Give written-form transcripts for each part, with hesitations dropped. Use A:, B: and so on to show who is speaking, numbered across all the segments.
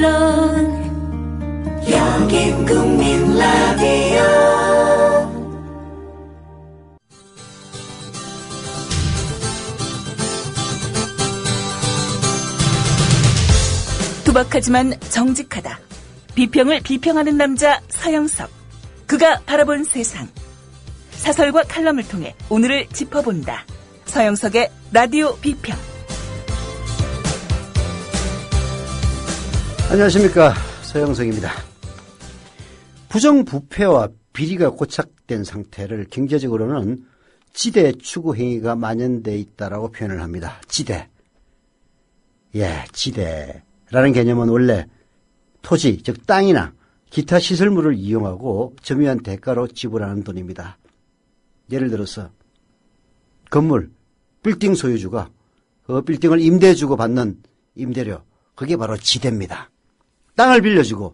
A: 물론 여긴 국민 라디오.
B: 투박하지만 정직하다. 비평을 비평하는 남자 서영석. 그가 바라본 세상. 사설과 칼럼을 통해 오늘을 짚어본다. 서영석의 라디오 비평.
C: 안녕하십니까, 서영석입니다. 부정부패와 비리가 고착된 상태를 경제적으로는 지대 추구 행위가 만연되어 있다라고 표현을 합니다. 지대. 지대라는 개념은 원래 토지, 즉 땅이나 기타 시설물을 이용하고 점유한 대가로 지불하는 돈입니다. 예를 들어서 건물, 빌딩 소유주가 그 빌딩을 임대해주고 받는 임대료, 그게 바로 지대입니다. 땅을 빌려주고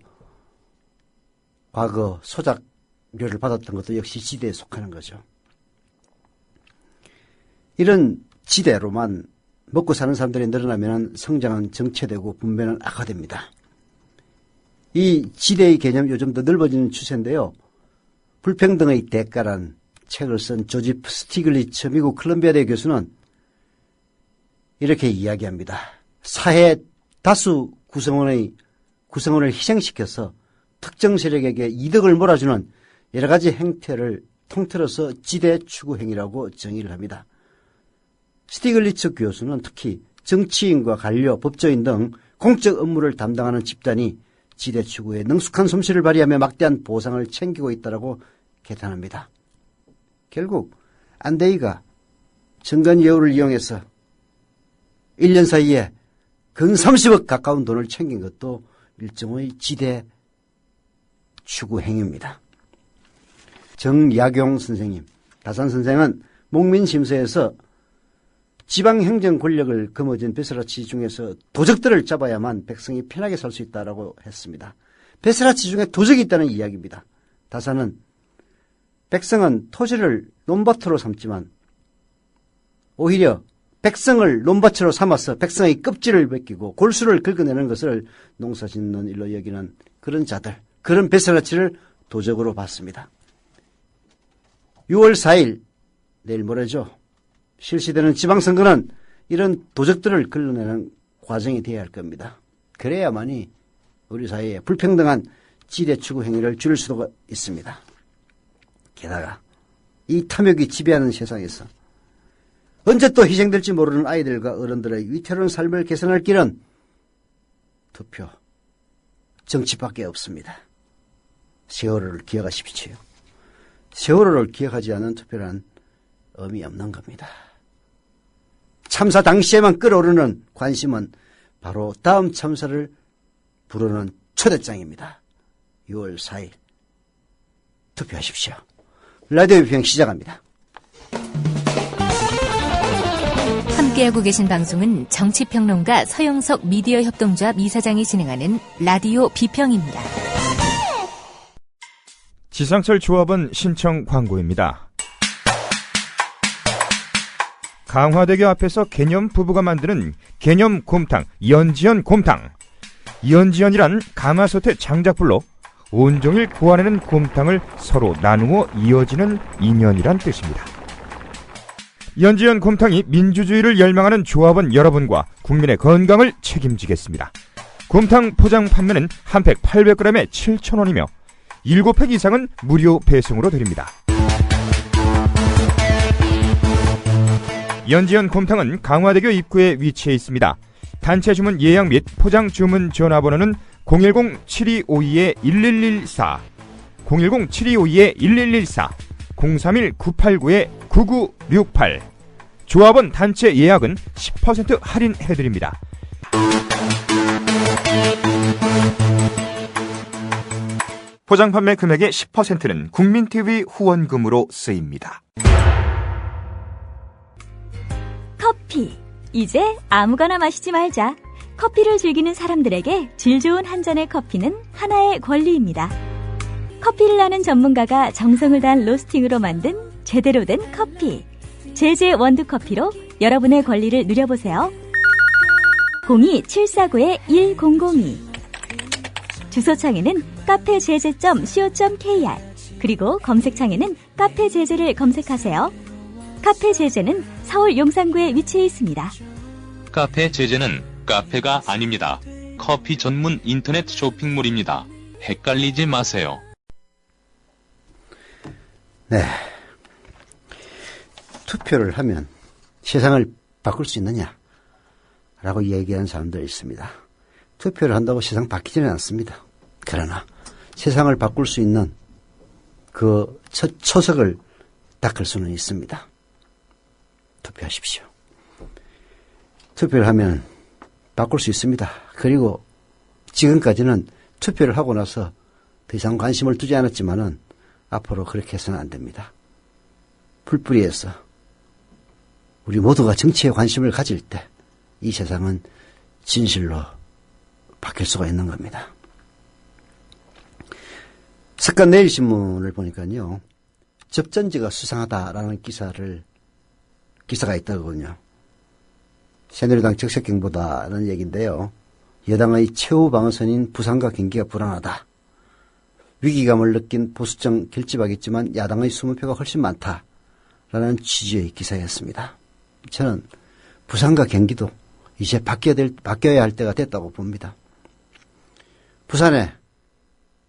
C: 과거 소작료를 받았던 것도 역시 지대에 속하는 거죠. 이런 지대로만 먹고 사는 사람들이 늘어나면 성장은 정체되고 분배는 악화됩니다. 이 지대의 개념이 요즘 더 넓어지는 추세인데요. 불평등의 대가란 책을 쓴 조지프 스티글리츠 미국 컬럼비아대 교수는 이렇게 이야기합니다. 사회 다수 구성원을 희생시켜서 특정 세력에게 이득을 몰아주는 여러 가지 행태를 통틀어서 지대 추구 행위라고 정의를 합니다. 스티글리츠 교수는 특히 정치인과 관료, 법조인 등 공적 업무를 담당하는 집단이 지대 추구에 능숙한 솜씨를 발휘하며 막대한 보상을 챙기고 있다고 개탄합니다. 결국 안대희가 정관예우를 이용해서 1년 사이에 근 30억 가까운 돈을 챙긴 것도 일종의 지대 추구 행위입니다. 정야경 선생님, 다산 선생은 목민심서에서 지방행정 권력을 거머쥔 베스라치 중에서 도적들을 잡아야만 백성이 편하게 살 수 있다고 했습니다. 베스라치 중에 도적이 있다는 이야기입니다. 다산은 백성은 토지를 논밭으로 삼지만 오히려 백성을 논밭으로 삼아서 백성의 껍질을 벗기고 골수를 긁어내는 것을 농사짓는 일로 여기는 그런 자들, 그런 베스라치를 도적으로 봤습니다. 6월 4일, 내일 모레죠. 실시되는 지방선거는 이런 도적들을 걸러내는 과정이 되어야 할 겁니다. 그래야만이 우리 사회에 불평등한 지대 추구 행위를 줄일 수가 있습니다. 게다가 이 탐욕이 지배하는 세상에서 언제 또 희생될지 모르는 아이들과 어른들의 위태로운 삶을 개선할 길은 투표, 정치밖에 없습니다. 세월호를 기억하십시오. 세월호를 기억하지 않는 투표란 의미 없는 겁니다. 참사 당시에만 끌어오르는 관심은 바로 다음 참사를 부르는 초대장입니다. 6월 4일 투표하십시오. 라디오 비평 시작합니다.
D: 함께하고 계신 방송은 정치평론가 서영석 미디어 협동조합 이사장이 진행하는 라디오 비평입니다.
E: 지상철 조합원 신청 광고입니다. 강화대교 앞에서 개념 부부가 만드는 개념 곰탕, 연지연 곰탕. 연지연이란 가마솥의 장작불로 온종일 구워내는 곰탕을 서로 나누어 이어지는 인연이란 뜻입니다. 연지연 곰탕이 민주주의를 열망하는 조합원 여러분과 국민의 건강을 책임지겠습니다. 곰탕 포장 판매는 한 팩 800g에 7,000원이며 7팩 이상은 무료 배송으로 드립니다. 연지연 곰탕은 강화대교 입구에 위치해 있습니다. 단체 주문 예약 및 포장 주문 전화번호는 010-7252-1114, 010-7252-1114, 031-989-9968. 조합원 단체 예약은 10% 할인해드립니다. 포장 판매 금액의 10%는 국민TV 후원금으로 쓰입니다.
F: 커피. 이제 아무거나 마시지 말자. 커피를 즐기는 사람들에게 질 좋은 한 잔의 커피는 하나의 권리입니다. 커피를 아는 전문가가 정성을 다한 로스팅으로 만든 제대로 된 커피. 제제 원두커피로 여러분의 권리를 누려보세요. 02-749-1002 주소창에는 카페제재.co.kr 그리고 검색창에는 카페제재를 검색하세요. 카페제재는 서울 용산구에 위치해 있습니다.
G: 카페 제재는 카페가 아닙니다. 커피 전문 인터넷 쇼핑몰입니다. 헷갈리지 마세요.
C: 네. 투표를 하면 세상을 바꿀 수 있느냐? 라고 얘기하는 사람들이 있습니다. 투표를 한다고 세상 바뀌지는 않습니다. 그러나 세상을 바꿀 수 있는 그 초석을 닦을 수는 있습니다. 투표하십시오. 투표를 하면 바꿀 수 있습니다. 그리고 지금까지는 투표를 하고 나서 더 이상 관심을 두지 않았지만은 앞으로 그렇게 해서는 안 됩니다. 풀뿌리에서 우리 모두가 정치에 관심을 가질 때 이 세상은 진실로 바뀔 수가 있는 겁니다. 석간 내일신문을 보니까요. 접전지가 수상하다라는 기사가 있다거든요. 새누리당 적색경보다라는 얘기인데요. 여당의 최후 방어선인 부산과 경기가 불안하다. 위기감을 느낀 보수정 결집하겠지만 야당의 20표가 훨씬 많다라는 취지의 기사였습니다. 저는 부산과 경기도 이제 바뀌어야 할 때가 됐다고 봅니다. 부산에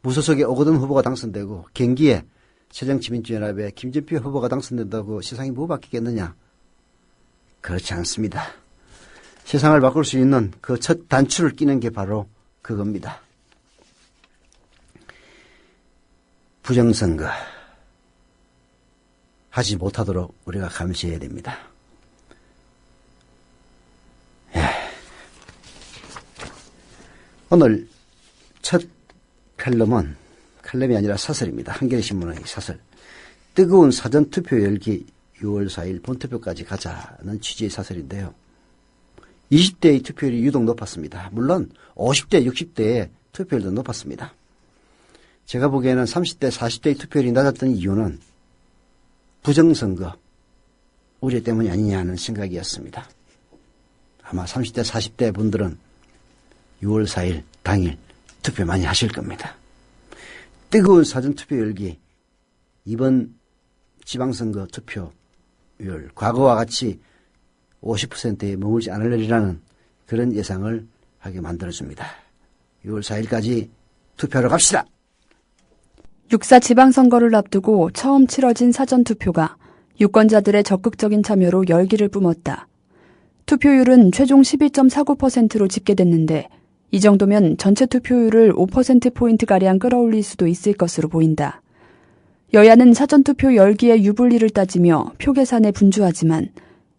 C: 무소속의 오거돈 후보가 당선되고 경기에 새정치민주연합의 김진표 후보가 당선된다고 세상이 뭐 바뀌겠느냐? 그렇지 않습니다. 세상을 바꿀 수 있는 그 첫 단추를 끼는 게 바로 그겁니다. 부정선거 하지 못하도록 우리가 감시해야 됩니다. 오늘 첫 칼럼이 아니라 사설입니다. 한겨레신문의 사설. 뜨거운 사전투표 열기 6월 4일 본투표까지 가자는 취지의 사설인데요. 20대의 투표율이 유독 높았습니다. 물론 50대, 60대의 투표율도 높았습니다. 제가 보기에는 30대, 40대의 투표율이 낮았던 이유는 부정선거 우려 때문이 아니냐는 생각이었습니다. 아마 30대, 40대 분들은 6월 4일 당일 투표 많이 하실 겁니다. 뜨거운 사전투표 열기 이번 지방선거 투표율 과거와 같이 50%에 머물지 않으려라는 그런 예상을 하게 만들어줍니다. 6월 4일까지 투표하러 갑시다.
H: 6.4 지방선거를 앞두고 처음 치러진 사전투표가 유권자들의 적극적인 참여로 열기를 뿜었다. 투표율은 최종 12.49%로 집계됐는데 이 정도면 전체 투표율을 5%포인트가량 끌어올릴 수도 있을 것으로 보인다. 여야는 사전투표 열기의 유불리를 따지며 표 계산에 분주하지만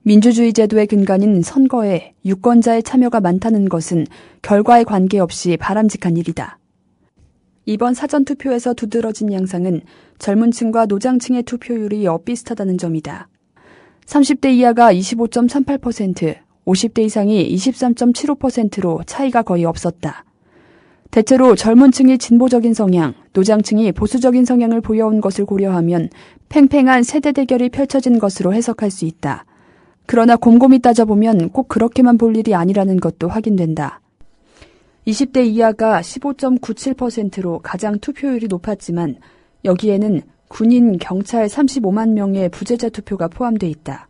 H: 민주주의 제도의 근간인 선거에 유권자의 참여가 많다는 것은 결과에 관계없이 바람직한 일이다. 이번 사전투표에서 두드러진 양상은 젊은 층과 노장층의 투표율이 엇비슷하다는 점이다. 30대 이하가 25.38%, 50대 이상이 23.75%로 차이가 거의 없었다. 대체로 젊은 층이 진보적인 성향, 노장층이 보수적인 성향을 보여온 것을 고려하면 팽팽한 세대 대결이 펼쳐진 것으로 해석할 수 있다. 그러나 곰곰이 따져보면 꼭 그렇게만 볼 일이 아니라는 것도 확인된다. 20대 이하가 15.97%로 가장 투표율이 높았지만 여기에는 군인, 경찰 35만 명의 부재자 투표가 포함돼 있다.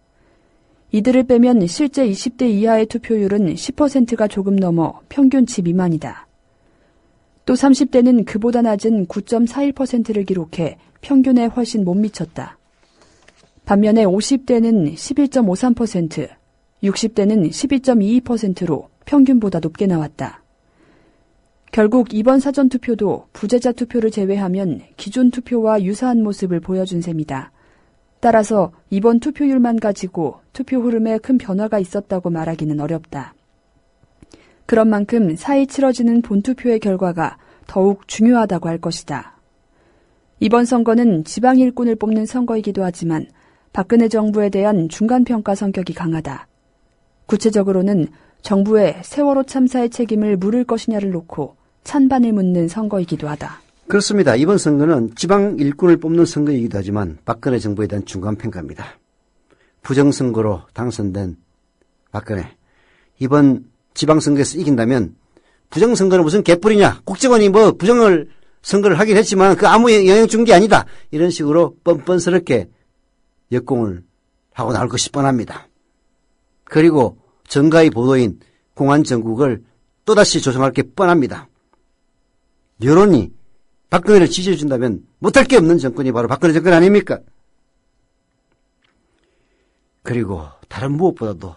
H: 이들을 빼면 실제 20대 이하의 투표율은 10%가 조금 넘어 평균치 미만이다. 또 30대는 그보다 낮은 9.41%를 기록해 평균에 훨씬 못 미쳤다. 반면에 50대는 11.53%, 60대는 12.22%로 평균보다 높게 나왔다. 결국 이번 사전투표도 부재자 투표를 제외하면 기존 투표와 유사한 모습을 보여준 셈이다. 따라서 이번 투표율만 가지고 투표 흐름에 큰 변화가 있었다고 말하기는 어렵다. 그런 만큼 4일 치러지는 본투표의 결과가 더욱 중요하다고 할 것이다. 이번 선거는 지방 일꾼을 뽑는 선거이기도 하지만 박근혜 정부에 대한 중간평가 성격이 강하다. 구체적으로는 정부의 세월호 참사의 책임을 물을 것이냐를 놓고 찬반을 묻는 선거이기도 하다.
C: 그렇습니다. 이번 선거는 지방 일꾼을 뽑는 선거이기도 하지만 박근혜 정부에 대한 중간평가입니다. 부정선거로 당선된 박근혜. 이번 지방선거에서 이긴다면 부정선거는 무슨 개뿔이냐. 국정원이 뭐 선거를 하긴 했지만 그 아무 영향 준 게 아니다. 이런 식으로 뻔뻔스럽게 역공을 하고 나올 것이 뻔합니다. 그리고 정가의 보도인 공안정국을 또다시 조성할 게 뻔합니다. 여론이 박근혜를 지지해준다면 못할 게 없는 정권이 바로 박근혜 정권 아닙니까? 그리고 다른 무엇보다도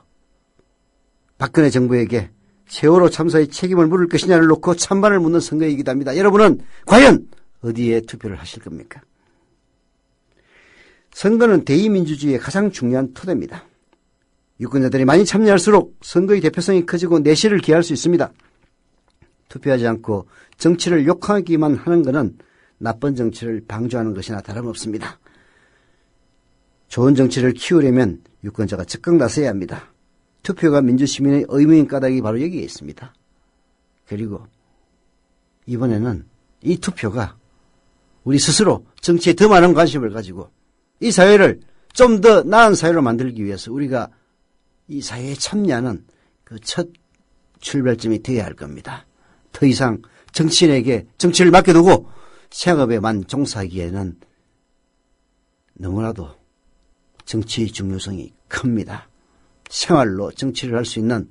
C: 박근혜 정부에게 세월호 참사의 책임을 물을 것이냐를 놓고 찬반을 묻는 선거이기도 합니다. 여러분은 과연 어디에 투표를 하실 겁니까? 선거는 대의민주주의의 가장 중요한 토대입니다. 유권자들이 많이 참여할수록 선거의 대표성이 커지고 내실을 기할 수 있습니다. 투표하지 않고 정치를 욕하기만 하는 것은 나쁜 정치를 방조하는 것이나 다름없습니다. 좋은 정치를 키우려면 유권자가 적극 나서야 합니다. 투표가 민주시민의 의무인 까닭이 바로 여기에 있습니다. 그리고 이번에는 이 투표가 우리 스스로 정치에 더 많은 관심을 가지고 이 사회를 좀 더 나은 사회로 만들기 위해서 우리가 이 사회에 참여하는 그 첫 출발점이 되어야 할 겁니다. 더 이상 정치인에게 정치를 맡겨두고 생업에만 종사하기에는 너무나도 정치의 중요성이 큽니다. 생활로 정치를 할 수 있는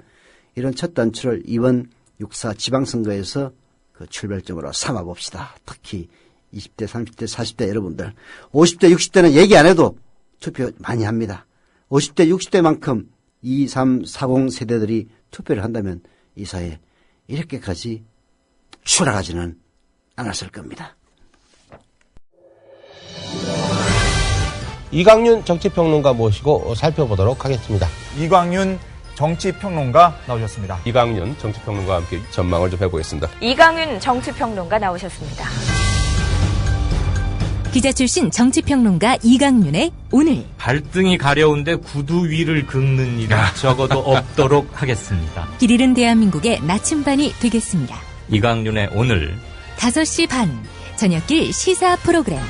C: 이런 첫 단추를 이번 6.4 지방선거에서 그 출발점으로 삼아봅시다. 특히 20대, 30대, 40대 여러분들. 50대, 60대는 얘기 안 해도 투표 많이 합니다. 50대, 60대만큼 2, 3, 40 세대들이 투표를 한다면 이 사회 이렇게까지 추락하지는 않았을 겁니다.
I: 이광윤 정치평론가 모시고 살펴보도록 하겠습니다.
J: 이광윤 정치평론가 나오셨습니다.
I: 이광윤 정치평론가와 함께 전망을 좀 해보겠습니다.
K: 이광윤 정치평론가 나오셨습니다.
D: 기자 출신 정치평론가 이광윤의 오늘.
L: 발등이 가려운데 구두 위를 긁는 일은 적어도 없도록 하겠습니다.
D: 길 잃은 대한민국의 나침반이 되겠습니다.
L: 이광윤의 오늘
D: 5시 반 저녁길 시사 프로그램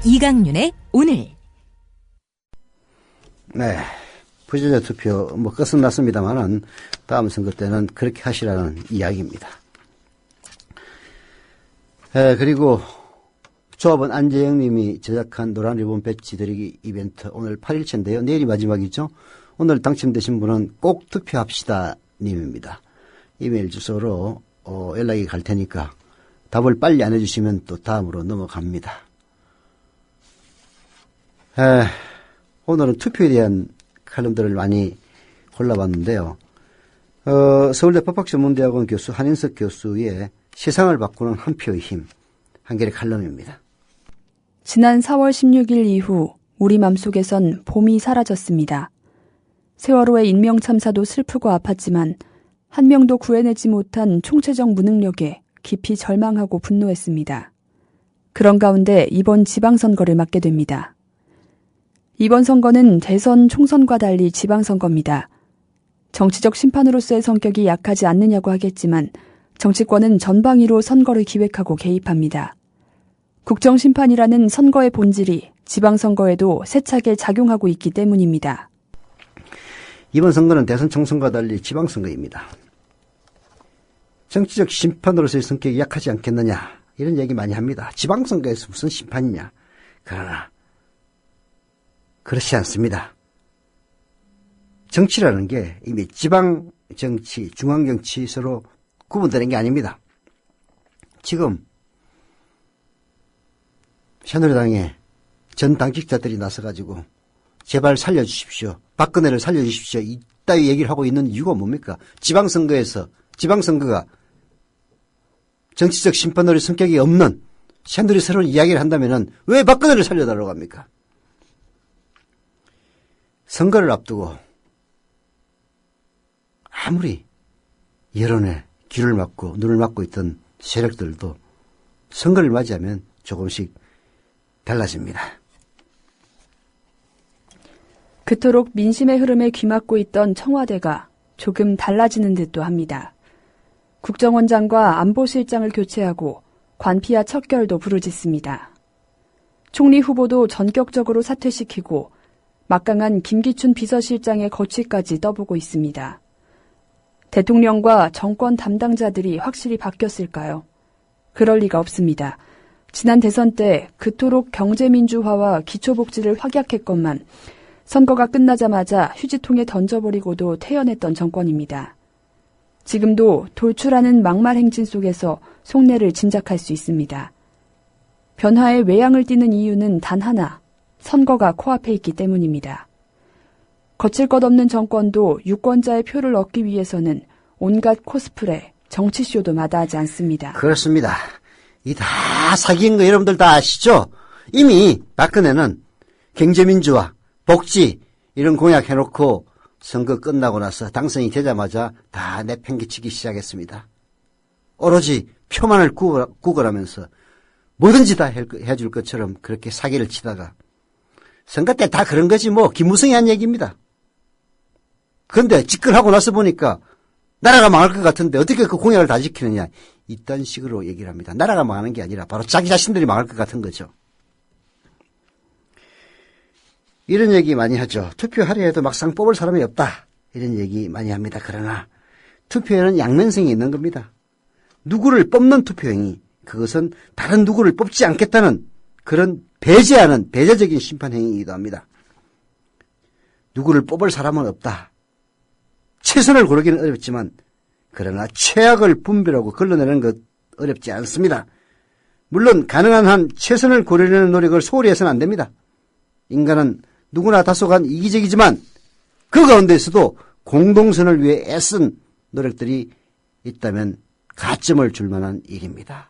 D: 이광윤의 오늘.
C: 네, 부정자 투표 뭐 끝은 났습니다만은 다음 선거 때는 그렇게 하시라는 이야기입니다. 그리고 조합원 안재영 님이 제작한 노란 리본 배지 드리기 이벤트 오늘 8일째인데요. 내일이 마지막이죠. 오늘 당첨되신 분은 꼭 투표합시다 님입니다. 이메일 주소로 연락이 갈 테니까 답을 빨리 안 해주시면 또 다음으로 넘어갑니다. 오늘은 투표에 대한 칼럼들을 많이 골라봤는데요. 서울대 법학전문대학원 교수 한인석 교수의 세상을 바꾸는 한 표의 힘, 한겨레 칼럼입니다.
H: 지난 4월 16일 이후 우리 맘속에선 봄이 사라졌습니다. 세월호의 인명참사도 슬프고 아팠지만 한 명도 구해내지 못한 총체적 무능력에 깊이 절망하고 분노했습니다. 그런 가운데 이번 지방선거를 맞게 됩니다. 이번 선거는 대선, 총선과 달리 지방선거입니다. 정치적 심판으로서의 성격이 약하지 않느냐고 하겠지만 정치권은 전방위로 선거를 기획하고 개입합니다. 국정심판이라는 선거의 본질이 지방선거에도 세차게 작용하고 있기 때문입니다.
C: 이번 선거는 대선, 총선과 달리 지방선거입니다. 정치적 심판으로서의 성격이 약하지 않겠느냐 이런 얘기 많이 합니다. 지방선거에서 무슨 심판이냐. 그러나 그렇지 않습니다. 정치라는 게 이미 지방정치, 중앙정치 서로 구분되는 게 아닙니다. 지금 새누리당의 전 당직자들이 나서가지고 제발 살려주십시오. 박근혜를 살려주십시오. 이따위 얘기를 하고 있는 이유가 뭡니까? 지방선거가 정치적 심판으로의 성격이 없는 새누리스러운 이야기를 한다면은 왜 박근혜를 살려달라고 합니까? 선거를 앞두고 아무리 여론에 귀를 막고 눈을 막고 있던 세력들도 선거를 맞이하면 조금씩 달라집니다.
H: 그토록 민심의 흐름에 귀막고 있던 청와대가 조금 달라지는 듯도 합니다. 국정원장과 안보실장을 교체하고 관피와 척결도 부르짖습니다. 총리 후보도 전격적으로 사퇴시키고 막강한 김기춘 비서실장의 거취까지 떠보고 있습니다. 대통령과 정권 담당자들이 확실히 바뀌었을까요? 그럴 리가 없습니다. 지난 대선 때 그토록 경제민주화와 기초복지를 확약했건만 선거가 끝나자마자 휴지통에 던져버리고도 퇴연했던 정권입니다. 지금도 돌출하는 막말 행진 속에서 속내를 짐작할 수 있습니다. 변화의 외양을 띠는 이유는 단 하나, 선거가 코앞에 있기 때문입니다. 거칠 것 없는 정권도 유권자의 표를 얻기 위해서는 온갖 코스프레, 정치쇼도 마다하지 않습니다.
C: 그렇습니다. 이 다 사기인 거 여러분들 다 아시죠? 이미 박근혜는 경제민주화, 복지 이런 공약 해놓고 선거 끝나고 나서 당선이 되자마자 다 내팽개치기 시작했습니다. 오로지 표만을 구걸하면서 뭐든지 다 해줄 것처럼 그렇게 사기를 치다가 선거 때 다 그런 거지 뭐 김무성이 한 얘기입니다. 그런데 집권하고 나서 보니까 나라가 망할 것 같은데 어떻게 그 공약을 다 지키느냐 이딴 식으로 얘기를 합니다. 나라가 망하는 게 아니라 바로 자기 자신들이 망할 것 같은 거죠. 이런 얘기 많이 하죠. 투표하려 해도 막상 뽑을 사람이 없다. 이런 얘기 많이 합니다. 그러나 투표에는 양면성이 있는 겁니다. 누구를 뽑는 투표행위, 그것은 다른 누구를 뽑지 않겠다는 그런 배제하는 배제적인 심판행위이기도 합니다. 누구를 뽑을 사람은 없다. 최선을 고르기는 어렵지만 그러나 최악을 분별하고 걸러내는 것 어렵지 않습니다. 물론 가능한 한 최선을 고르려는 노력을 소홀히 해서는 안 됩니다. 인간은 누구나 다소간 이기적이지만 그 가운데서도 공동선을 위해 애쓴 노력들이 있다면 가점을 줄 만한 일입니다.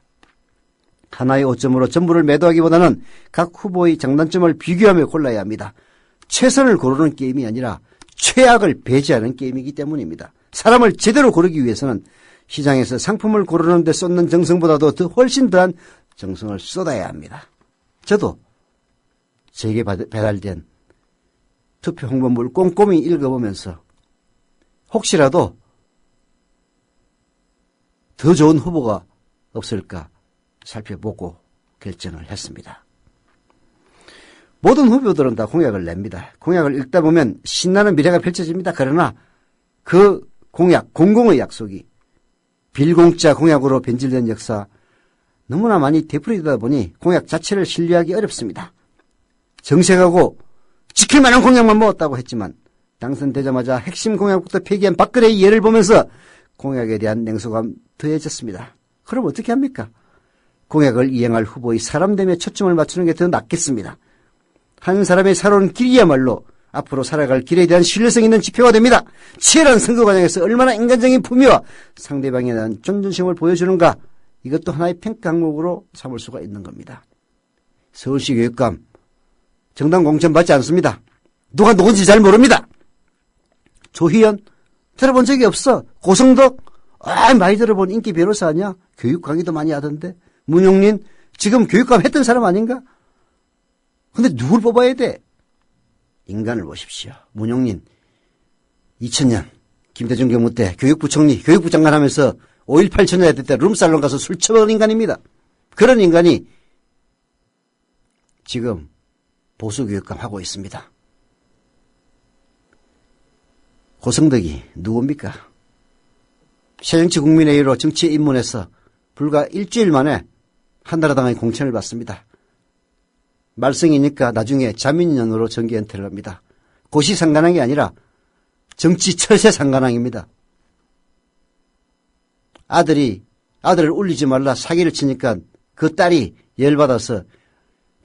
C: 하나의 오점으로 전부를 매도하기보다는 각 후보의 장단점을 비교하며 골라야 합니다. 최선을 고르는 게임이 아니라 최악을 배제하는 게임이기 때문입니다. 사람을 제대로 고르기 위해서는 시장에서 상품을 고르는 데 쏟는 정성보다도 훨씬 더한 정성을 쏟아야 합니다. 저도 제게 배달된 투표 홍보물을 꼼꼼히 읽어보면서 혹시라도 더 좋은 후보가 없을까 살펴보고 결정을 했습니다. 모든 후보들은 다 공약을 냅니다. 공약을 읽다 보면 신나는 미래가 펼쳐집니다. 그러나 그 공약, 공공의 약속이 빌공짜 공약으로 변질된 역사 너무나 많이 되풀이되다 보니 공약 자체를 신뢰하기 어렵습니다. 정색하고 지킬 만한 공약만 모았다고 했지만 당선되자마자 핵심 공약부터 폐기한 박근혜의 예를 보면서 공약에 대한 냉소감 더해졌습니다. 그럼 어떻게 합니까? 공약을 이행할 후보의 사람됨에 초점을 맞추는 게 더 낫겠습니다. 한 사람의 살아온 길이야말로 앞으로 살아갈 길에 대한 신뢰성 있는 지표가 됩니다. 치열한 선거 과정에서 얼마나 인간적인 품위와 상대방에 대한 존중심을 보여주는가, 이것도 하나의 평가 항목으로 삼을 수가 있는 겁니다. 서울시 교육감 정당 공천 받지 않습니다. 누가 누군지 잘 모릅니다. 조희연 들어본 적이 없어. 고성덕 많이 들어본 인기 변호사 아니야? 교육 강의도 많이 하던데. 문용린 지금 교육감 했던 사람 아닌가? 근데 누굴 뽑아야 돼? 인간을 보십시오. 문용린 2000년 김대중 경무 때 교육부총리, 교육부 장관 하면서 5.18 전야제 때 룸살롱 가서 술 처먹은 인간입니다. 그런 인간이 지금 보수교육감 하고 있습니다. 고성덕이 누굽니까? 새정치국민회의로 정치에 입문해서 불과 일주일 만에 한나라당의 공천을 받습니다. 말썽이니까 나중에 자민련으로 정계 은퇴를 합니다. 고시상관왕이 아니라 정치 철새상관왕입니다. 아들을 울리지 말라 사기를 치니까 그 딸이 열받아서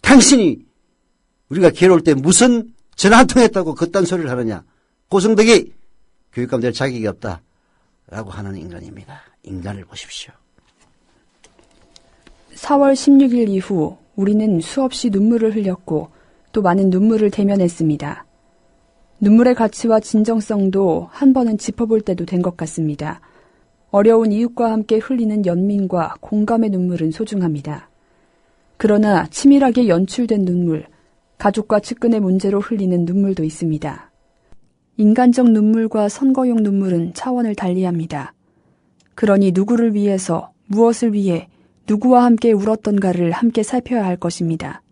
C: 당신이 우리가 괴로울 때 무슨 전화 한 통 했다고 그딴 소리를 하느냐. 고성덕이 교육감 될 자격이 없다라고 하는 인간입니다. 인간을 보십시오.
H: 4월 16일 이후 우리는 수없이 눈물을 흘렸고 또 많은 눈물을 대면했습니다. 눈물의 가치와 진정성도 한 번은 짚어볼 때도 된 것 같습니다. 어려운 이웃과 함께 흘리는 연민과 공감의 눈물은 소중합니다. 그러나 치밀하게 연출된 눈물, 가족과 측근의 문제로 흘리는 눈물도 있습니다. 인간적 눈물과 선거용 눈물은 차원을 달리합니다. 그러니 누구를 위해서, 무엇을 위해, 누구와 함께 울었던가를 함께 살펴야 할 것입니다.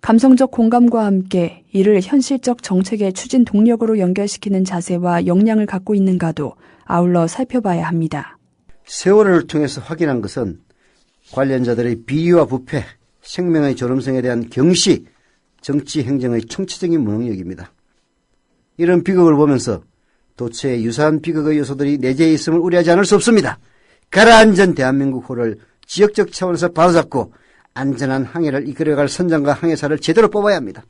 H: 감성적 공감과 함께 이를 현실적 정책의 추진 동력으로 연결시키는 자세와 역량을 갖고 있는가도 아울러 살펴봐야 합니다.
C: 세월호를 통해서 확인한 것은 관련자들의 비리와 부패, 생명의 존엄성에 대한 경시, 정치 행정의 총체적인 무능력입니다. 이런 비극을 보면서 도처에 유사한 비극의 요소들이 내재해 있음을 우려하지 않을 수 없습니다. 가라앉은 대한민국호를 지역적 차원에서 바로잡고 안전한 항해를 이끌어갈 선장과 항해사를 제대로 뽑아야 합니다.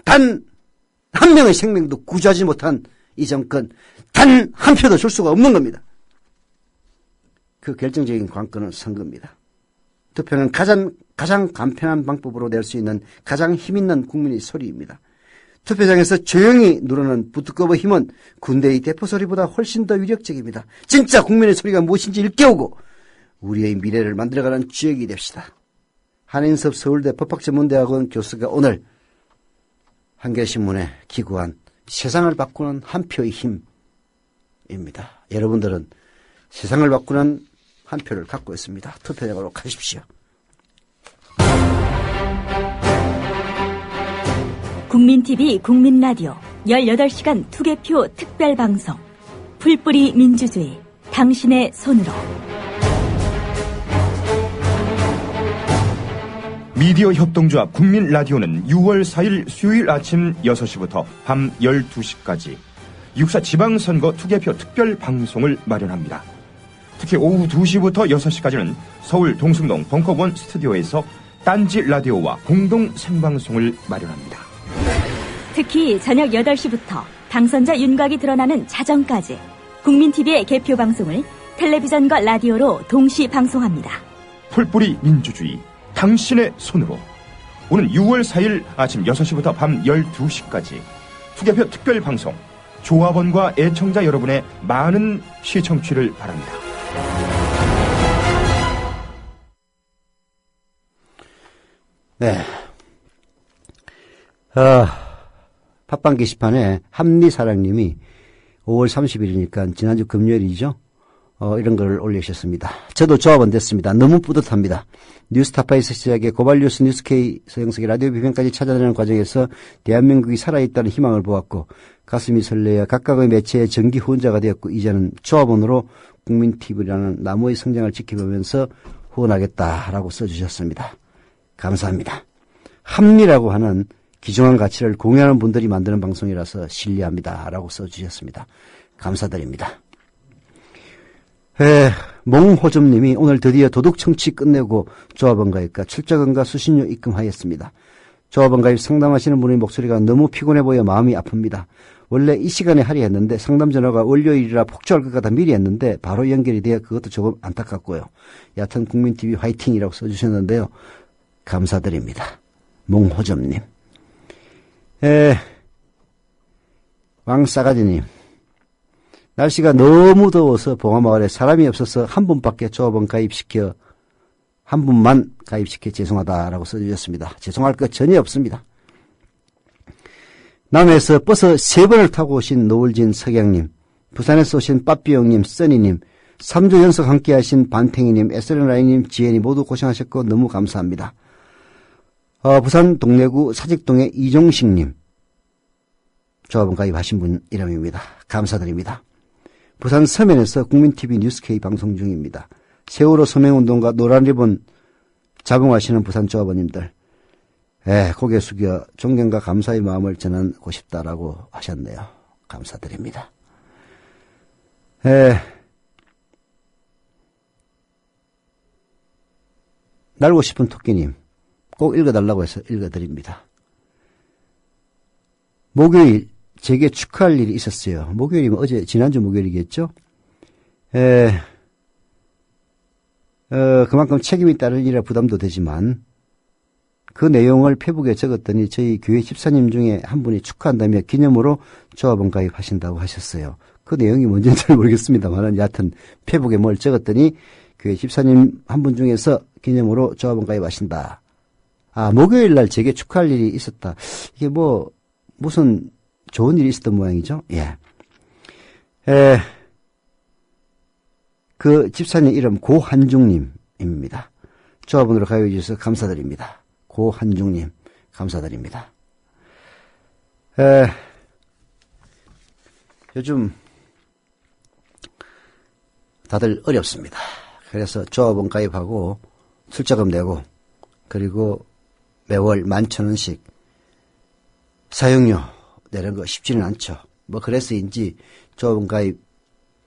C: 단 한 명의 생명도 구조하지 못한 이 정권, 단 한 표도 줄 수가 없는 겁니다. 그 결정적인 관건은 선거입니다. 투표는 가장 간편한 방법으로 낼 수 있는 가장 힘있는 국민의 소리입니다. 투표장에서 조용히 누르는 부뚜껑의 힘은 군대의 대포 소리보다 훨씬 더 위력적입니다. 진짜 국민의 소리가 무엇인지 일깨우고 우리의 미래를 만들어가는 주역이 됩시다. 한인섭 서울대 법학전문대학원 교수가 오늘 한겨레신문에 기고한 세상을 바꾸는 한 표의 힘입니다. 여러분들은 세상을 바꾸는 한 표를 갖고 있습니다. 투표장으로 가십시오.
F: 국민TV 국민라디오 18시간 투개표 특별방송 풀뿌리 민주주의 당신의 손으로.
E: 미디어 협동조합 국민라디오는 6월 4일 수요일 아침 6시부터 밤 12시까지 6.4 지방선거 투개표 특별방송을 마련합니다. 특히 오후 2시부터 6시까지는 서울 동숭동 벙커원 스튜디오에서 딴지 라디오와 공동 생방송을 마련합니다.
F: 특히 저녁 8시부터 당선자 윤곽이 드러나는 자정까지 국민TV의 개표 방송을 텔레비전과 라디오로 동시 방송합니다.
E: 풀뿌리 민주주의 당신의 손으로. 오는 6월 4일 아침 6시부터 밤 12시까지 투개표 특별방송, 조합원과 애청자 여러분의 많은 시청취를 바랍니다.
C: 네. 팟빵 게시판에 합리사랑님이 5월 30일이니까 지난주 금요일이죠. 이런 걸 올리셨습니다. 저도 조합원 됐습니다. 너무 뿌듯합니다. 뉴스타파에서 시작해 고발뉴스 뉴스K 서영석의 라디오 비평까지 찾아내는 과정에서 대한민국이 살아있다는 희망을 보았고 가슴이 설레어 각각의 매체의 정기 후원자가 되었고 이제는 조합원으로 국민TV라는 나무의 성장을 지켜보면서 후원하겠다라고 써주셨습니다. 감사합니다. 합리라고 하는 귀중한 가치를 공유하는 분들이 만드는 방송이라서 신뢰합니다. 라고 써주셨습니다. 감사드립니다. 몽호점님이 오늘 드디어 도둑청취 끝내고 조합원 가입과 출자금과 수신료 입금하였습니다. 조합원 가입 상담하시는 분의 목소리가 너무 피곤해 보여 마음이 아픕니다. 원래 이 시간에 하려 했는데 상담 전화가 월요일이라 폭주할 것 같아 미리 했는데 바로 연결이 되어 그것도 조금 안타깝고요. 여하튼 국민TV 화이팅이라고 써주셨는데요. 감사드립니다. 몽호점님. 왕싸가지님. 날씨가 너무 더워서 봉화마을에 사람이 없어서 한 분밖에 조합원 한 분만 가입시켜 죄송하다라고 써주셨습니다. 죄송할 것 전혀 없습니다. 남해에서 버스 3번을 타고 오신 노을진 석양님, 부산에서 오신 빠삐용님, 써니님, 3주 연속 함께 하신 반탱이님, SN라인님, 지혜님 모두 고생하셨고 너무 감사합니다. 부산 동래구 사직동의 이종식님, 조합원 가입하신 분 이름입니다. 감사드립니다. 부산 서면에서 국민TV 뉴스K 방송 중입니다. 세월호 서명운동과 노란리본 자봉하시는 부산 조합원님들, 고개 숙여 존경과 감사의 마음을 전하고 싶다라고 하셨네요. 감사드립니다. 날고 싶은 토끼님, 꼭 읽어달라고 해서 읽어드립니다. 목요일 제게 축하할 일이 있었어요. 목요일이면 지난주 목요일이겠죠? 그만큼 책임이 따를 일이라 부담도 되지만 그 내용을 페북에 적었더니 저희 교회 집사님 중에 한 분이 축하한다며 기념으로 조합원 가입하신다고 하셨어요. 그 내용이 뭔지는 잘 모르겠습니다만 여하튼 페북에 뭘 적었더니 교회 집사님 한 분 중에서 기념으로 조합원 가입하신다. 목요일 날 제게 축하할 일이 있었다. 이게 무슨 좋은 일이 있었던 모양이죠? 그 집사님 이름 고한중님입니다. 조합원으로 가입해 주셔서 감사드립니다. 고한중님. 감사드립니다. 요즘 다들 어렵습니다. 그래서 조합원 가입하고 출자금 내고 그리고 매월 11,000원씩 사용료 내는 거 쉽지는 않죠. 뭐 그래서인지 조합원 가입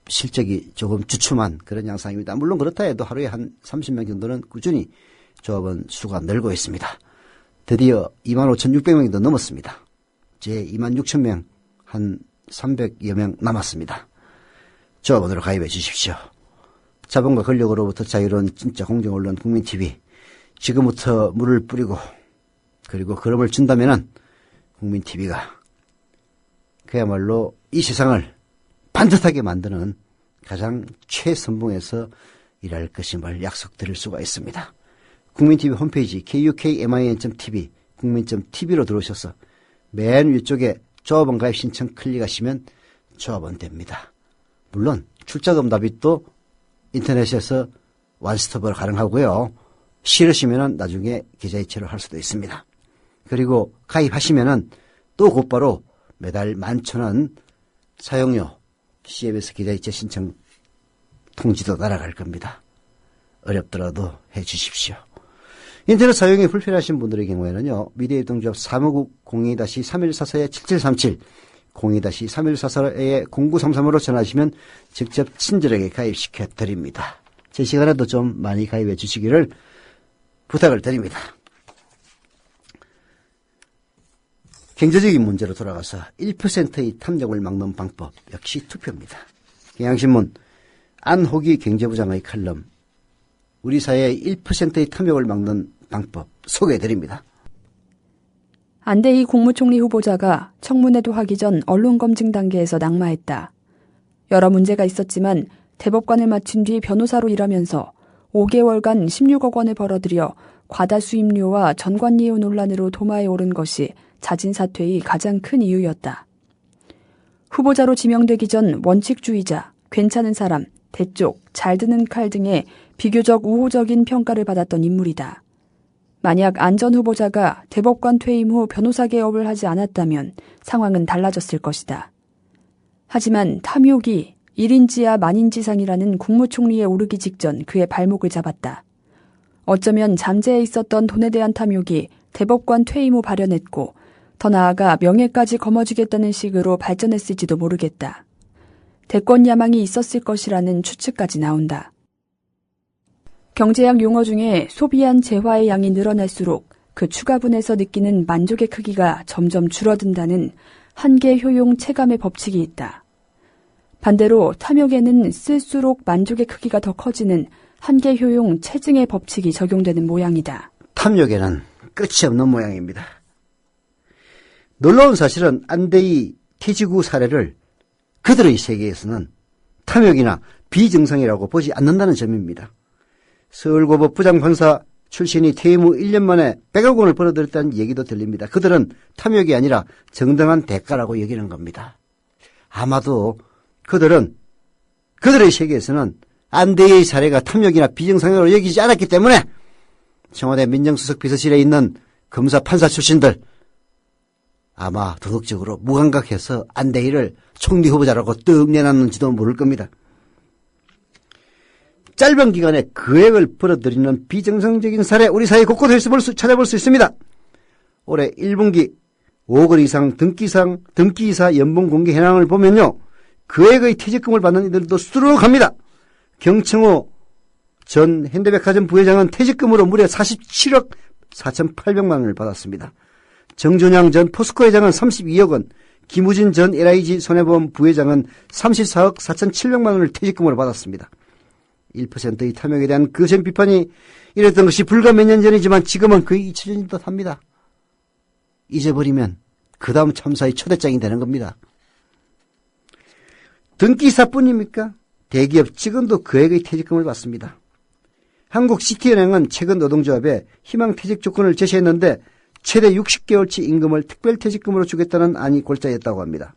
C: 실적이 조금 주춤한 그런 양상입니다. 물론 그렇다 해도 하루에 한 30명 정도는 꾸준히 조합원 수가 늘고 있습니다. 드디어 25,600명이 더 넘었습니다. 이제 26,000명 한 300여 명 남았습니다. 조합원으로 가입해 주십시오. 자본과 권력으로부터 자유로운 진짜 공정언론 국민TV 지금부터 물을 뿌리고 그리고 그럼을 준다면은 국민TV가 그야말로 이 세상을 반듯하게 만드는 가장 최선봉에서 일할 것임을 약속드릴 수가 있습니다. 국민TV 홈페이지 kukmin.tv 국민.tv로 들어오셔서 맨 위쪽에 조합원 가입 신청 클릭하시면 조합원 됩니다. 물론 출자금 납입도 인터넷에서 완스톱으로 가능하고요. 싫으시면 나중에 계좌이체로 할 수도 있습니다. 그리고 가입하시면 또 곧바로 매달 11,000원 사용료 CMS 계좌이체 신청 통지도 날아갈 겁니다. 어렵더라도 해주십시오. 인터넷 사용이 불편하신 분들의 경우에는요. 미래유동조합 사무국 02-3144-7737 02-3144-0933으로 전화하시면 직접 친절하게 가입시켜 드립니다. 제 시간에도 좀 많이 가입해 주시기를 부탁을 드립니다. 경제적인 문제로 돌아가서 1%의 탐욕을 막는 방법 역시 투표입니다. 경향신문 안호기 경제부장의 칼럼 우리 사회의 1%의 탐욕을 막는 방법 소개해드립니다.
H: 안대희 국무총리 후보자가 청문회도 하기 전 언론검증 단계에서 낙마했다. 여러 문제가 있었지만 대법관을 마친 뒤 변호사로 일하면서 5개월간 16억 원을 벌어들여 과다 수임료와 전관예우 논란으로 도마에 오른 것이 자진 사퇴의 가장 큰 이유였다. 후보자로 지명되기 전 원칙주의자, 괜찮은 사람, 대쪽, 잘 드는 칼 등의 비교적 우호적인 평가를 받았던 인물이다. 만약 안 전 후보자가 대법관 퇴임 후 변호사 개업을 하지 않았다면 상황은 달라졌을 것이다. 하지만 탐욕이 1인지야 만인지상이라는 국무총리에 오르기 직전 그의 발목을 잡았다. 어쩌면 잠재해 있었던 돈에 대한 탐욕이 대법관 퇴임 후 발현했고 더 나아가 명예까지 거머쥐겠다는 식으로 발전했을지도 모르겠다. 대권 야망이 있었을 것이라는 추측까지 나온다. 경제학 용어 중에 소비한 재화의 양이 늘어날수록 그 추가분에서 느끼는 만족의 크기가 점점 줄어든다는 한계 효용 체감의 법칙이 있다. 반대로 탐욕에는 쓸수록 만족의 크기가 더 커지는 한계 효용 체증의 법칙이 적용되는 모양이다.
C: 탐욕에는 끝이 없는 모양입니다. 놀라운 사실은 안대희 퇴직 후 사례를 그들의 세계에서는 탐욕이나 비정상이라고 보지 않는다는 점입니다. 서울고법 부장판사 출신이 퇴임 후 1년 만에 100억 원을 벌어들였다는 얘기도 들립니다. 그들은 탐욕이 아니라 정당한 대가라고 여기는 겁니다. 아마도 그들은 그들의 세계에서는 안대희의 사례가 탐욕이나 비정상으로 여기지 않았기 때문에 청와대 민정수석 비서실에 있는 검사 판사 출신들 아마 도덕적으로 무감각해서 안대희를 총리 후보자라고 떡 내놨는지도 모를 겁니다. 짧은 기간에 금액을 벌어들이는 비정상적인 사례 우리 사회 곳곳에서 찾아볼 수 있습니다. 올해 1분기 5억 원 이상 등기이사 연봉 공개 현황을 보면요. 금액의 퇴직금을 받는 이들도 수두룩합니다. 경청호 전 현대백화점 부회장은 퇴직금으로 무려 47억 4,800만 원을 받았습니다. 정준양 전 포스코 회장은 32억 원, 김우진 전 LIG 손해보험 부회장은 34억 4,700만 원을 퇴직금으로 받았습니다. 1%의 탐욕에 대한 거센 비판이 이랬던 것이 불과 몇 년 전이지만 지금은 거의 잊혀진 듯 합니다. 잊어버리면 그 다음 참사의 초대장이 되는 겁니다. 등기사뿐입니까? 대기업 직원도 그액의 퇴직금을 받습니다. 한국CT은행은 최근 노동조합에 희망퇴직 조건을 제시했는데 최대 60개월치 임금을 특별퇴직금으로 주겠다는 안이 골자였다고 합니다.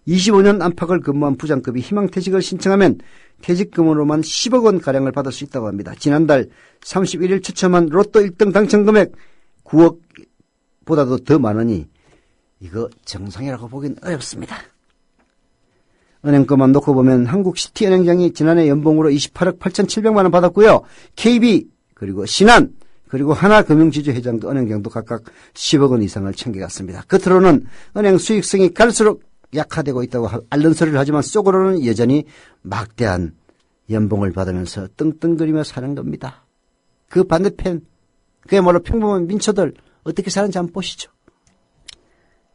C: 25년 안팎을 근무한 부장급이 희망퇴직을 신청하면 퇴직금으로만 10억 원가량을 받을 수 있다고 합니다. 지난달 31일 추첨한 로또 1등 당첨금액 9억보다도 더 많으니 이거 정상이라고 보긴 어렵습니다. 은행 것만 놓고 보면 한국시티은행장이 지난해 연봉으로 28억 8,700만 원 받았고요. KB 그리고 신한 그리고 하나금융지주 회장도 은행장도 각각 10억 원 이상을 챙겨갔습니다. 겉으로는 은행 수익성이 갈수록 약화되고 있다고 앓는 소리를 하지만 속으로는 여전히 막대한 연봉을 받으면서 떵떵거리며 사는 겁니다. 그 반대편 그야말로 평범한 민초들 어떻게 사는지 한번 보시죠.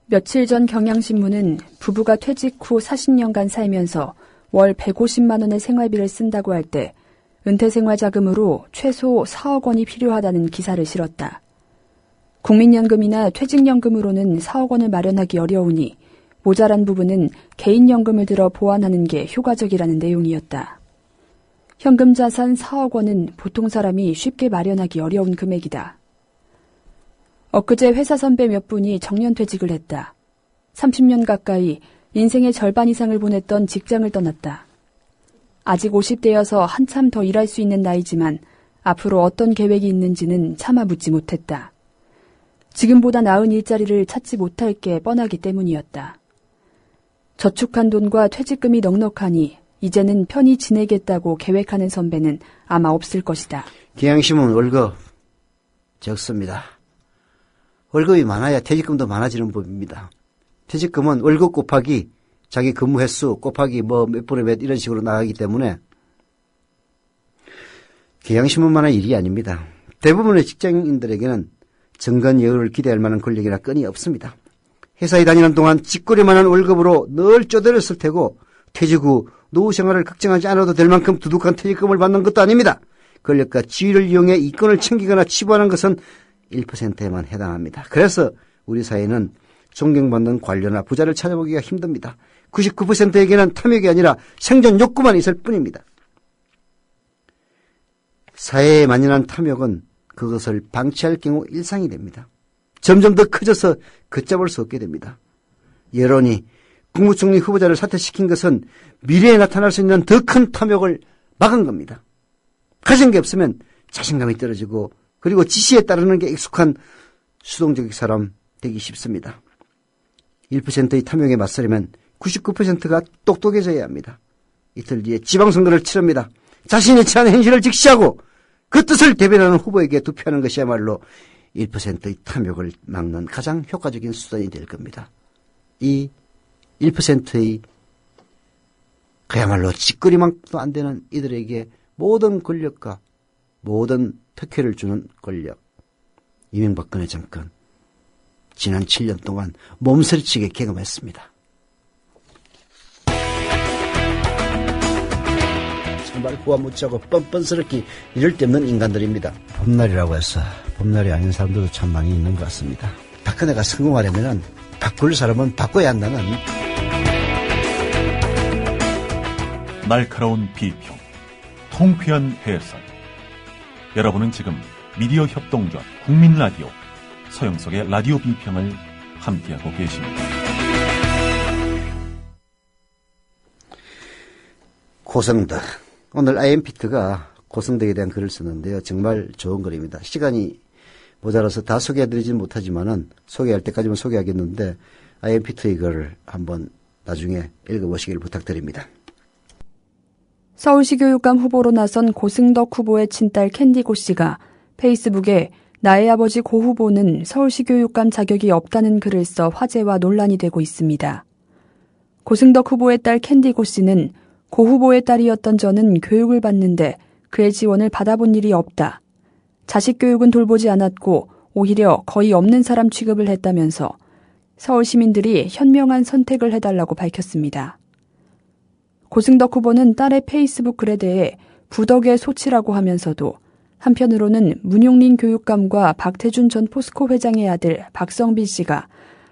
H: 며칠 전 경향신문은 부부가 퇴직 후 40년간 살면서 월 150만 원의 생활비를 쓴다고 할 때 은퇴생활자금으로 최소 4억 원이 필요하다는 기사를 실었다. 국민연금이나 퇴직연금으로는 4억 원을 마련하기 어려우니 모자란 부분은 개인연금을 들어 보완하는 게 효과적이라는 내용이었다. 현금 자산 4억 원은 보통 사람이 쉽게 마련하기 어려운 금액이다. 엊그제 회사 선배 몇 분이 정년퇴직을 했다. 30년 가까이 인생의 절반 이상을 보냈던 직장을 떠났다. 아직 50대여서 한참 더 일할 수 있는 나이지만 앞으로 어떤 계획이 있는지는 차마 묻지 못했다. 지금보다 나은 일자리를 찾지 못할 게 뻔하기 때문이었다. 저축한 돈과 퇴직금이 넉넉하니 이제는 편히 지내겠다고 계획하는 선배는 아마 없을 것이다.
C: 경향신문 월급 적습니다. 월급이 많아야 퇴직금도 많아지는 법입니다. 퇴직금은 월급 곱하기 자기 근무 횟수 곱하기 몇 분의 몇 이런 식으로 나가기 때문에 경향신문만의 일이 아닙니다. 대부분의 직장인들에게는 정관예우를 기대할 만한 권력이나 끈이 없습니다. 회사에 다니는 동안 찌꺼리만한 월급으로 늘 쪼들었을 테고 퇴직 후 노후 생활을 걱정하지 않아도 될 만큼 두둑한 퇴직금을 받는 것도 아닙니다. 권력과 지위를 이용해 이권을 챙기거나 치부하는 것은 1%에만 해당합니다. 그래서 우리 사회는 존경받는 관료나 부자를 찾아보기가 힘듭니다. 99%에게는 탐욕이 아니라 생존 욕구만 있을 뿐입니다. 사회에 만연한 탐욕은 그것을 방치할 경우 일상이 됩니다. 점점 더 커져서 걷잡을 수 없게 됩니다. 여론이 국무총리 후보자를 사퇴시킨 것은 미래에 나타날 수 있는 더 큰 탐욕을 막은 겁니다. 가진 게 없으면 자신감이 떨어지고 그리고 지시에 따르는 게 익숙한 수동적 사람 되기 쉽습니다. 1%의 탐욕에 맞서려면 99%가 똑똑해져야 합니다. 이틀 뒤에 지방선거를 치릅니다. 자신이 취한 현실을 직시하고 그 뜻을 대변하는 후보에게 투표하는 것이야말로 1%의 탐욕을 막는 가장 효과적인 수단이 될 겁니다. 이 1%의 그야말로 찌꺼리만도 안 되는 이들에게 모든 권력과 모든 특혜를 주는 권력. 이명박근혜 정권 지난 7년 동안 몸서리치게 경험했습니다. 정말 후화무치하고 뻔뻔스럽게 이럴 데 없는 인간들입니다. 봄날이라고 해서 봄날이 아닌 사람들도 참 많이 있는 것 같습니다. 박근혜가 성공하려면 바꿀 사람은 바꿔야 한다는
M: 날카로운 비평, 통쾌한 해설. 여러분은 지금 미디어 협동조합 국민라디오 서영석의 라디오 비평을 함께하고 계십니다.
C: 고성덕. 오늘 IMPT가 고성덕에 대한 글을 썼는데요. 정말 좋은 글입니다. 시간이 모자라서 다 소개해드리진 못하지만은 소개할 때까지만 소개하겠는데 IMPT의 글을 한번 나중에 읽어보시길 부탁드립니다.
H: 서울시 교육감 후보로 나선 고승덕 후보의 친딸 캔디고 씨가 페이스북에 나의 아버지 고 후보는 서울시 교육감 자격이 없다는 글을 써 화제와 논란이 되고 있습니다. 고승덕 후보의 딸 캔디고 씨는 고 후보의 딸이었던 저는 교육을 받는데 그의 지원을 받아본 일이 없다. 자식 교육은 돌보지 않았고 오히려 거의 없는 사람 취급을 했다면서 서울 시민들이 현명한 선택을 해달라고 밝혔습니다. 고승덕 후보는 딸의 페이스북 글에 대해 부덕의 소치라고 하면서도 한편으로는 문용린 교육감과 박태준 전 포스코 회장의 아들 박성빈 씨가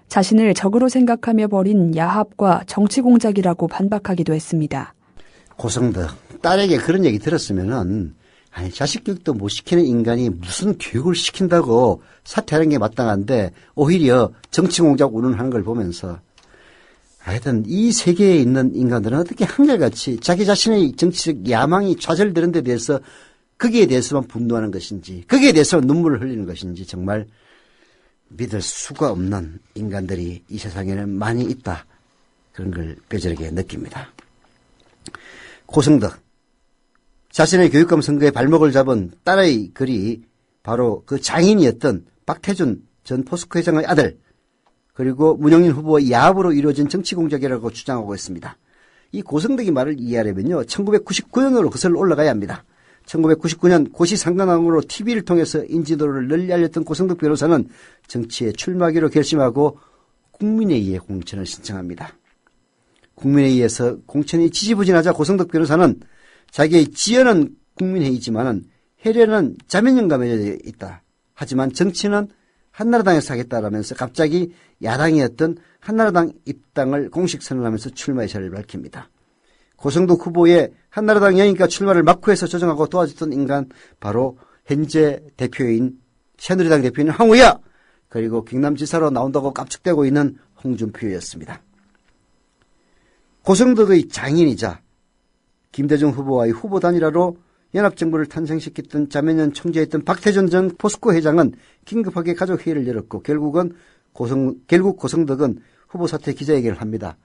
H: 자신을 적으로 생각하며 벌인 야합과 정치 공작이라고 반박하기도 했습니다.
C: 고성덕, 딸에게 그런 얘기 들었으면은 아니 자식 교육도 못 시키는 인간이 무슨 교육을 시킨다고 사퇴하는 게 마땅한데 오히려 정치 공작 운운하는 걸 보면서 하여튼 이 세계에 있는 인간들은 어떻게 한결같이 자기 자신의 정치적 야망이 좌절되는 데 대해서 거기에 대해서만 분노하는 것인지 거기에 대해서만 눈물을 흘리는 것인지 정말 믿을 수가 없는 인간들이 이 세상에는 많이 있다. 그런 걸 뼈저리게 느낍니다. 고승덕. 자신의 교육감 선거에 발목을 잡은 딸의 글이 바로 그 장인이었던 박태준 전 포스코 회장의 아들, 그리고 문영인 후보의 야합으로 이루어진 정치 공작이라고 주장하고 있습니다. 이 고승덕이 말을 이해하려면요, 1999년으로 거슬러 올라가야 합니다. 1999년 고시 상관왕으로 TV를 통해서 인지도를 널리 알렸던 고승덕 변호사는 정치에 출마하기로 결심하고 국민회의에 공천을 신청합니다. 국민회의에서 공천이 지지부진하자 고승덕 변호사는 자기의 지연은 국민회의지만은 해례는 자면연과 맺어져 있다. 하지만 정치는 한나라당에서 하겠다라면서 갑자기 야당이었던 한나라당 입당을 공식 선언하면서 출마 의사를 밝힙니다. 고승덕 후보의 한나라당 영입과 출마를 막후에서 조정하고 도와줬던 인간 바로 현재 대표인 새누리당 대표인 황우여, 그리고 경남지사로 나온다고 깝죽대고 있는 홍준표였습니다. 고승덕의 장인이자 김대중 후보와의 후보 단일화로 연합정부를 탄생시켰던 자매년 총재였던 박태준 전 포스코 회장은 긴급하게 가족회의를 열었고 결국 고승덕은 후보 사퇴 기자회견을 합니다.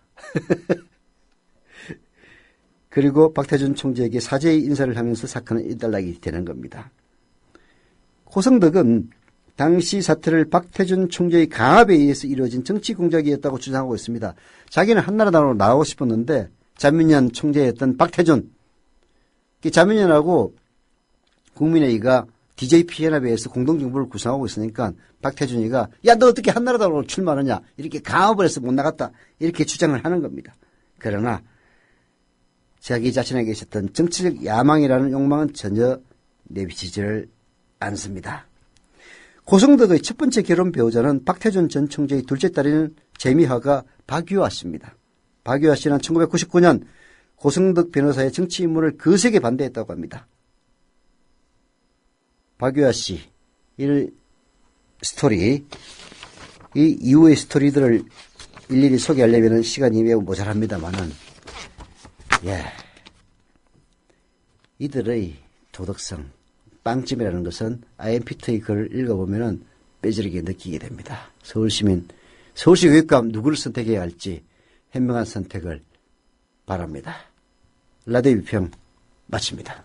C: 그리고 박태준 총재에게 사죄의 인사를 하면서 사건은 일단락이 되는 겁니다. 고승덕은 당시 사태를 박태준 총재의 강압에 의해서 이루어진 정치 공작이었다고 주장하고 있습니다. 자기는 한나라당으로 나오고 싶었는데 자민련 총재였던 박태준, 자민련하고 국민회의가 DJP 연합에 의해서 공동정부를 구성하고 있으니까 박태준이가 야, 너 어떻게 한나라당으로 출마하느냐, 이렇게 강압을 해서 못 나갔다, 이렇게 주장을 하는 겁니다. 그러나 자기 자신에게 있었던 정치적 야망이라는 욕망은 전혀 내비치지를 않습니다. 고승덕의 첫 번째 결혼 배우자는 박태준 전 총재의 둘째 딸인 재미화가 박유아 씨입니다. 박유아 씨는 1999년 고승덕 변호사의 정치 입문을 거세게 반대했다고 합니다. 박유아 씨, 이 스토리, 이 이후의 스토리들을 일일이 소개하려면 시간이 매우 모자랍니다만은, 이들의 도덕성, 빵집이라는 것은 IMPT의 글을 읽어보면 뼈저리게 느끼게 됩니다. 서울시 교육감 누구를 선택해야 할지 현명한 선택을 바랍니다. 라디오 비평 마칩니다.